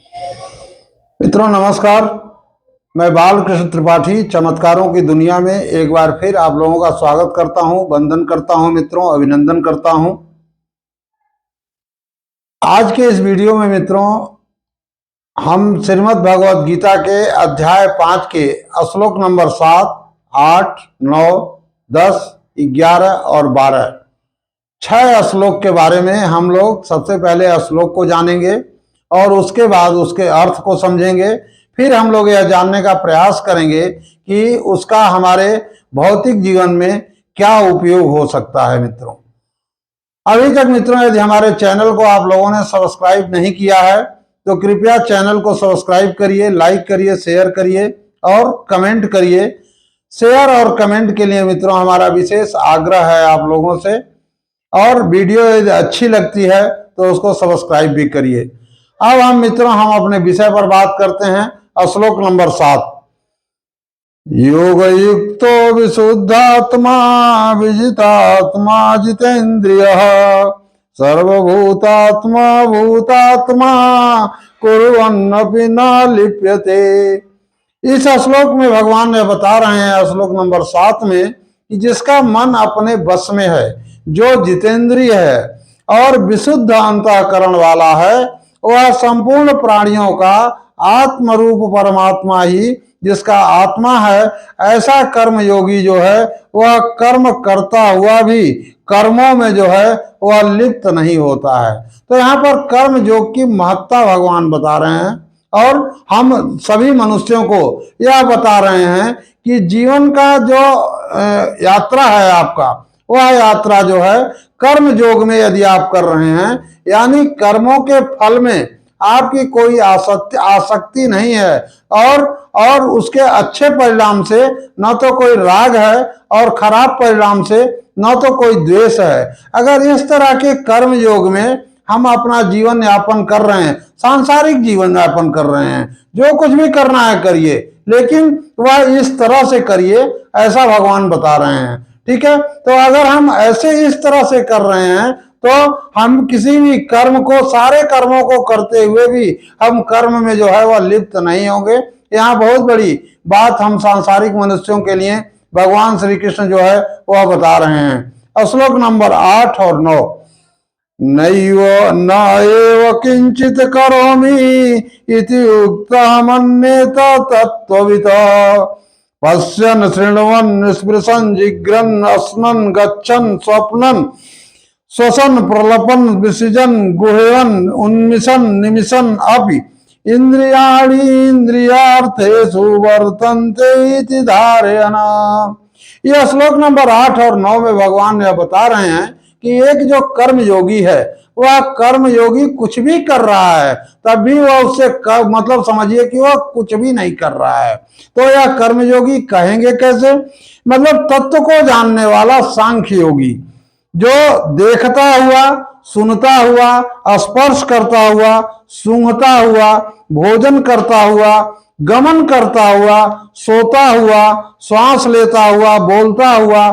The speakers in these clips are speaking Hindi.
मित्रों नमस्कार, मैं बालकृष्ण त्रिपाठी चमत्कारों की दुनिया में एक बार फिर आप लोगों का स्वागत करता हूं, वंदन करता हूं मित्रों, अभिनंदन करता हूं। आज के इस वीडियो में मित्रों हम श्रीमद् भगवद गीता के अध्याय 5 के श्लोक नंबर 7, 8, 9, 10, 11 और 12 6 श्लोक के बारे में हम लोग सबसे पहले श्लोक को जानेंगे और उसके बाद उसके अर्थ को समझेंगे। फिर हम लोग यह जानने का प्रयास करेंगे कि उसका हमारे भौतिक जीवन में क्या उपयोग हो सकता है। मित्रों अभी तक मित्रों यदि हमारे चैनल को आप लोगों ने सब्सक्राइब नहीं किया है तो कृपया चैनल को सब्सक्राइब करिए, लाइक करिए, शेयर करिए और कमेंट करिए। शेयर और कमेंट के लिए मित्रों हमारा विशेष आग्रह है आप लोगों से, और वीडियो यदि अच्छी लगती है तो उसको सब्सक्राइब भी करिए। अब हम अपने विषय पर बात करते हैं। श्लोक नंबर 7, योग युक्तो विशुद्धात्मा विजितात्मा जितेन्द्रियः सर्वभूतात्मा भूतात्मा कुर्वन्नपि न लिप्यते। इस श्लोक में भगवान ने बता रहे हैं श्लोक नंबर 7 में कि जिसका मन अपने बस में है, जो जितेंद्रिय है और विशुद्ध अंतःकरण वाला है, वह संपूर्ण प्राणियों का आत्म रूप परमात्मा ही जिसका आत्मा है, ऐसा कर्म योगी जो है वह कर्म करता हुआ भी कर्मों में जो है वह लिप्त नहीं होता है। तो यहाँ पर कर्म योग की महत्ता भगवान बता रहे हैं और हम सभी मनुष्यों को यह बता रहे हैं कि जीवन का जो यात्रा है आपका, वह यात्रा जो है कर्म योग में यदि आप कर रहे हैं, यानी कर्मों के फल में आपकी कोई आसक्ति नहीं है और उसके अच्छे परिणाम से न तो कोई राग है और खराब परिणाम से न तो कोई द्वेष है। अगर इस तरह के कर्म योग में हम अपना जीवन यापन कर रहे हैं, सांसारिक जीवन यापन कर रहे हैं, जो कुछ भी करना है करिए, लेकिन वह इस तरह से करिए, ऐसा भगवान बता रहे हैं। ठीक है, तो अगर हम ऐसे इस तरह से कर रहे हैं तो हम किसी भी कर्म को, सारे कर्मों को करते हुए भी हम कर्म में जो है वह लिप्त नहीं होंगे। यहाँ बहुत बड़ी बात हम सांसारिक मनुष्यों के लिए भगवान श्री कृष्ण जो है वह बता रहे हैं। श्लोक नंबर 8 और 9, नैव न एव किंचित करोमि इति उक्तमन्येत तत्त्ववित् पश्यन् शृण्वन् स्पृशन् जिघ्रन् अस्नन् गच्छन् स्वप्नन् श्वसन प्रलपन विसृजन गुहेयन उन्मिषन निमिषन अपि इंद्रियाणि इंद्रियार्थेषु वर्तन्ते इति धारयना। यह श्लोक नंबर 8 और 9 में भगवान यह बता रहे हैं कि एक जो कर्म योगी है, वह कर्म योगी कुछ भी कर रहा है तब भी वह उससे मतलब समझिए कि वह कुछ भी नहीं कर रहा है। तो यह कर्म योगी कहेंगे कैसे? मतलब तत्व को जानने वाला सांख्य योगी, जो देखता हुआ, सुनता हुआ, स्पर्श करता हुआ, सूंघता हुआ, भोजन करता हुआ, गमन करता हुआ, सोता हुआ, श्वास लेता हुआ, बोलता हुआ,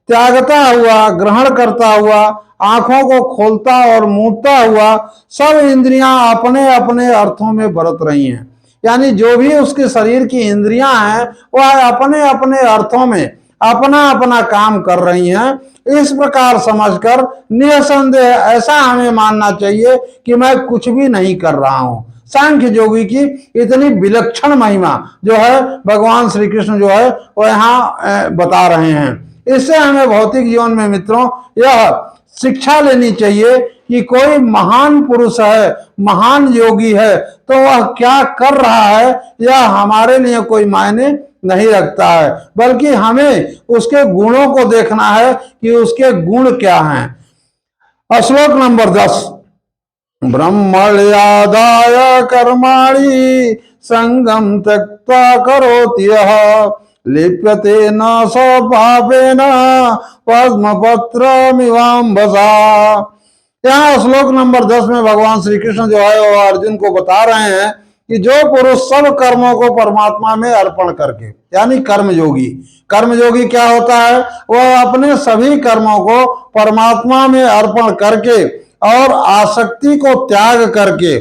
त्यागता हुआ, ग्रहण करता हुआ, आंखों को खोलता और मूंदता हुआ, सब इंद्रियां अपने अपने अर्थों में बरत रही हैं। यानी जो भी उसके शरीर की इंद्रियां हैं वह अपने अपने अर्थों में अपना अपना काम कर रही हैं। इस प्रकार समझकर निसंदेह ऐसा हमें मानना चाहिए कि मैं कुछ भी नहीं कर रहा हूं। सांख्य योगी की इतनी विलक्षण महिमा जो है भगवान श्री कृष्ण जो है वो यहाँ बता रहे हैं। इससे हमें भौतिक जीवन में मित्रों यह शिक्षा लेनी चाहिए कि कोई महान पुरुष है, महान योगी है, तो वह क्या कर रहा है यह हमारे लिए कोई मायने नहीं रखता है, बल्कि हमें उसके गुणों को देखना है कि उसके गुण क्या हैं। श्लोक नंबर 10, ब्रह्मण्यादाय कर्माणि संगम त्यक्त्वा करोति यः लिप्यते न स्वपापेन पद्मपत्रमिवाम्भसा। यहाँ श्लोक नंबर 10 में भगवान श्री कृष्ण जो है वो अर्जुन को बता रहे हैं कि जो पुरुष सब कर्मों को परमात्मा में अर्पण करके, यानी कर्मयोगी क्या होता है? वह अपने सभी कर्मों को परमात्मा में अर्पण करके और आसक्ति को त्याग करके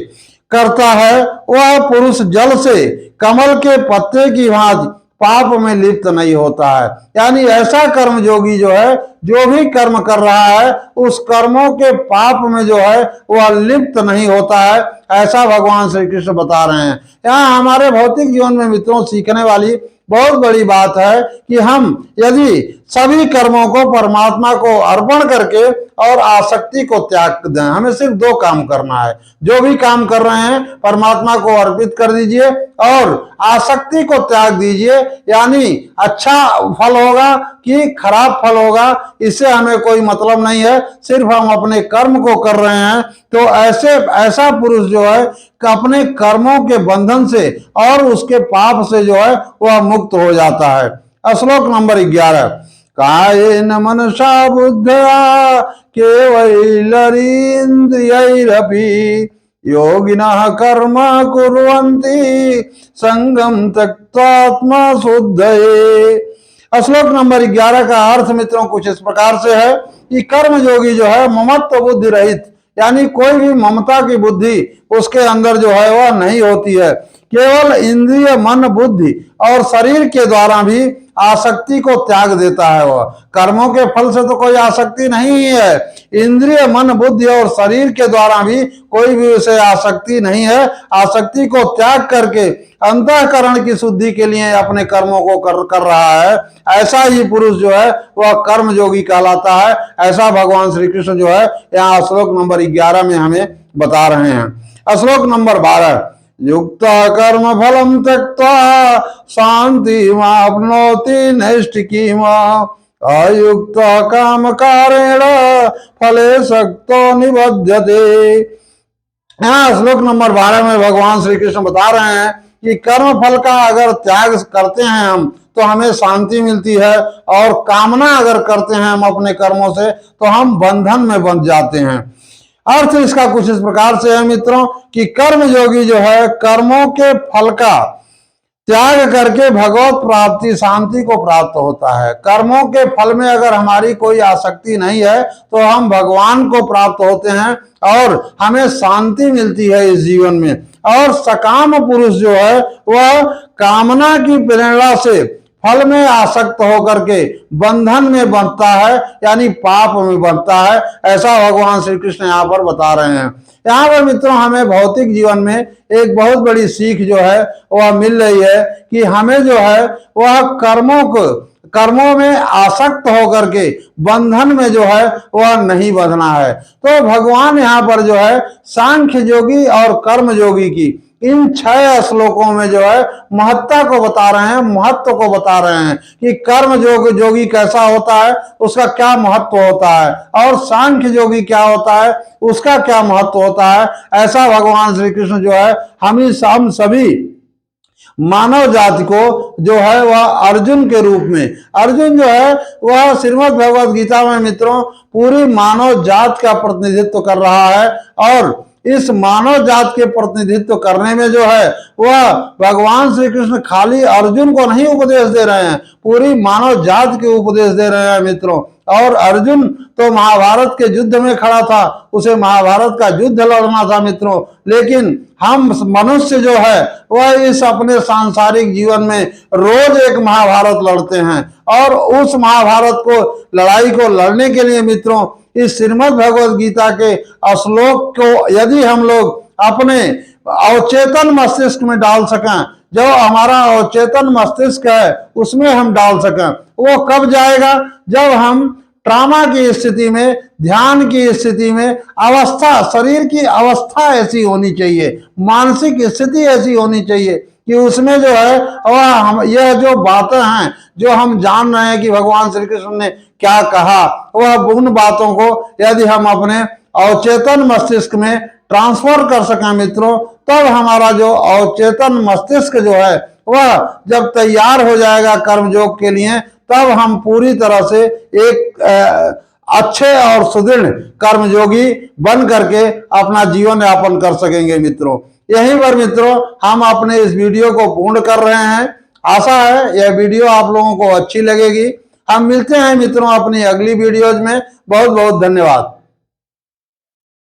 करता है वह पुरुष जल से कमल के पत्ते की भांति पाप में लिप्त नहीं होता है। यानी ऐसा कर्म योगी जो है, जो भी कर्म कर रहा है उस कर्मों के पाप में जो है वह लिप्त नहीं होता है, ऐसा भगवान श्री कृष्ण बता रहे हैं। यहाँ हमारे भौतिक जीवन में मित्रों सीखने वाली बहुत बड़ी बात है कि हम यदि सभी कर्मों को परमात्मा को अर्पण करके और आसक्ति को त्याग दें, हमें सिर्फ दो काम करना है। जो भी काम कर रहे हैं परमात्मा को अर्पित कर दीजिए और आसक्ति को त्याग दीजिए। यानी अच्छा फल होगा कि खराब फल होगा इससे हमें कोई मतलब नहीं है, सिर्फ हम अपने कर्म को कर रहे हैं। तो ऐसा पुरुष जो है अपने कर्मों के बंधन से और उसके पाप से जो है वह मुक्त हो जाता है। श्लोक नंबर 11, कायेन मनसा बुद्धया केवलैरिन्द्रियैरपि योगिनः कर्म कुर्वन्ति संगम त्यक्त्वा शुद्धये। श्लोक नंबर 11 का अर्थ मित्रों कुछ इस प्रकार से है कि कर्म योगी जो है ममत्व बुद्धि रहित, यानी कोई भी ममता की बुद्धि उसके अंदर जो है वह नहीं होती है। केवल इंद्रिय मन बुद्धि और शरीर के द्वारा भी आसक्ति को त्याग देता है। वह कर्मों के फल से तो कोई आसक्ति नहीं है, इंद्रिय मन बुद्धि और शरीर के द्वारा भी कोई भी उसे आसक्ति नहीं है। आसक्ति को त्याग करके अंतःकरण की शुद्धि के लिए अपने कर्मों को कर रहा है, ऐसा ही पुरुष जो है वह कर्म योगी कहलाता है। ऐसा भगवान श्री कृष्ण जो है यहाँ श्लोक नंबर 11 में हमें बता रहे हैं। श्लोक नंबर 12, युक्त कर्म फलम त्यक्त्वा शान्तिमाप्नोति नैष्ठिकीम् अयुक्त काम कारेण फले सक्तो निबध्यते। यहाँ श्लोक नंबर 12 में भगवान श्री कृष्ण बता रहे हैं कि कर्म फल का अगर त्याग करते हैं हम तो हमें शांति मिलती है, और कामना अगर करते हैं हम अपने कर्मों से तो हम बंधन में बंध जाते हैं। अर्थ इसका कुछ इस प्रकार से है मित्रों कि कर्म योगी जो है कर्मों के फल का त्याग करके भगवत प्राप्ति शांति को प्राप्त होता है। कर्मों के फल में अगर हमारी कोई आसक्ति नहीं है तो हम भगवान को प्राप्त होते हैं और हमें शांति मिलती है इस जीवन में। और सकाम पुरुष जो है वह कामना की प्रेरणा से फल में आसक्त होकर के बंधन में बंधता है, यानी पाप में बंधता है। ऐसा भगवान श्री कृष्ण यहाँ पर बता रहे हैं। यहाँ पर मित्रों हमें भौतिक जीवन में एक बहुत बड़ी सीख जो है वह मिल रही है कि हमें जो है वह कर्मों में आसक्त होकर के बंधन में जो है वह नहीं बंधना है। तो भगवान यहाँ पर जो है सांख्य योगी और कर्म योगी की इन 6 श्लोकों में जो है महत्ता को बता रहे हैं, महत्व को बता रहे हैं कि कर्म योगी कैसा होता है, उसका क्या महत्व होता है, और सांख्य योगी क्या होता है, उसका क्या महत्व होता है। ऐसा भगवान श्री कृष्ण जो है हम सभी मानव जाति को जो है वह अर्जुन के रूप में, अर्जुन जो है वह श्रीमद् भगवद गीता में मित्रों पूरी मानव जात का प्रतिनिधित्व कर रहा है। और इस मानव जात के प्रतिनिधित्व करने में जो है वह भगवान श्री कृष्ण खाली अर्जुन को नहीं उपदेश दे रहे हैं, पूरी मानव जात के उपदेश दे रहे हैं मित्रों। और अर्जुन तो महाभारत के युद्ध में खड़ा था, उसे महाभारत का युद्ध लड़ना था मित्रों, लेकिन हम मनुष्य जो है वह इस अपने सांसारिक जीवन में रोज एक महाभारत लड़ते हैं। और उस महाभारत को लड़ाई को लड़ने के लिए मित्रों इस श्रीमद् भगवद गीता के श्लोक को यदि हम लोग अपने अवचेतन मस्तिष्क में डाल सकें, जो हमारा अवचेतन मस्तिष्क है उसमें हम डाल सकें, वो कब जाएगा जब हम ट्रामा की स्थिति में, ध्यान की स्थिति में, अवस्था शरीर की अवस्था ऐसी होनी चाहिए, मानसिक स्थिति ऐसी होनी चाहिए कि उसमें जो है वह यह जो बातें हैं जो हम जान रहे हैं कि भगवान श्री कृष्ण ने क्या कहा, वह उन बातों को यदि हम अपने अवचेतन मस्तिष्क में ट्रांसफर कर सकें मित्रों, तब हमारा जो अवचेतन मस्तिष्क जो है वह जब तैयार हो जाएगा कर्म योग के लिए, तब हम पूरी तरह से एक अच्छे और सुदृढ़ कर्मयोगी बन करके अपना जीवन यापन कर सकेंगे मित्रों। यहीं पर मित्रों हम अपने इस वीडियो को पूर्ण कर रहे हैं। आशा है यह वीडियो आप लोगों को अच्छी लगेगी। हम मिलते हैं मित्रों अपनी अगली वीडियोज में। बहुत बहुत धन्यवाद।